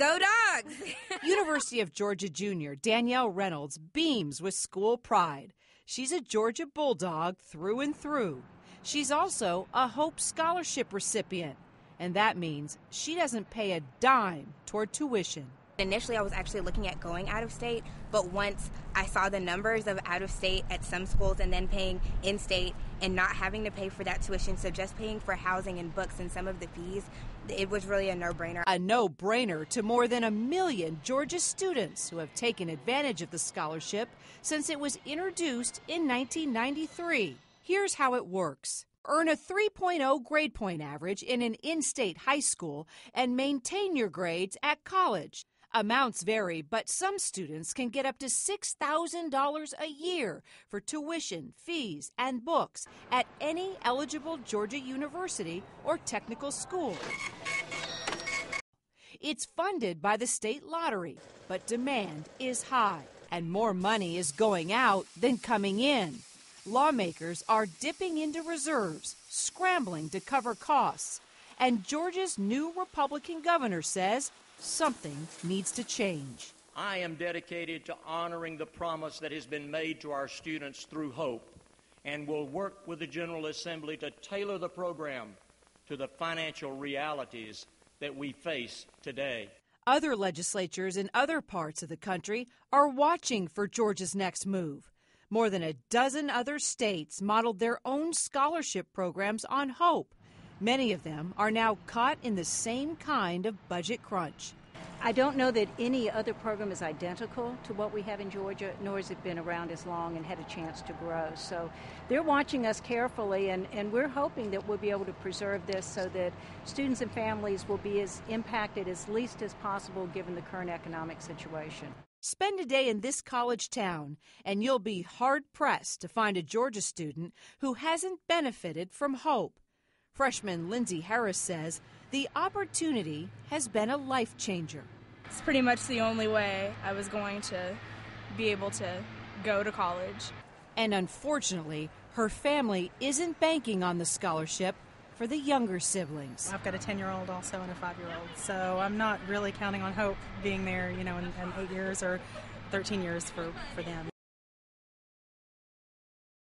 Go Dogs! University of Georgia junior Danielle Reynolds beams with school pride. She's a Georgia Bulldog through and through. She's also a Hope Scholarship recipient, and that means she doesn't pay a dime toward tuition. Initially, I was actually looking at going out of state, but once I saw the numbers of out of state at some schools and then paying in state and not having to pay for that tuition, so just paying for housing and books and some of the fees, it was really a no-brainer. A no-brainer to more than 1 million Georgia students who have taken advantage of the scholarship since it was introduced in 1993. Here's how it works. Earn a 3.0 grade point average in an in-state high school and maintain your grades at college. Amounts vary, but some students can get up to $6,000 a year for tuition, fees, and books at any eligible Georgia university or technical school. It's funded by the state lottery, but demand is high, and more money is going out than coming in. Lawmakers are dipping into reserves, scrambling to cover costs, and Georgia's new Republican governor says something needs to change. I am dedicated to honoring the promise that has been made to our students through Hope, and will work with the General Assembly to tailor the program to the financial realities that we face today. Other legislatures in other parts of the country are watching for Georgia's next move. More than a dozen other states modeled their own scholarship programs on Hope. Many of them are now caught in the same kind of budget crunch. I don't know that any other program is identical to what we have in Georgia, nor has it been around as long and had a chance to grow. So they're watching us carefully, and we're hoping that we'll be able to preserve this so that students and families will be as impacted as least as possible given the current economic situation. Spend a day in this college town, and you'll be hard-pressed to find a Georgia student who hasn't benefited from Hope. Freshman Lindsay Harris says the opportunity has been a life changer. It's pretty much the only way I was going to be able to go to college. And unfortunately, her family isn't banking on the scholarship for the younger siblings. I've got a 10-year-old also and a 5-year-old, so I'm not really counting on Hope being there, in 8 years or 13 years for them.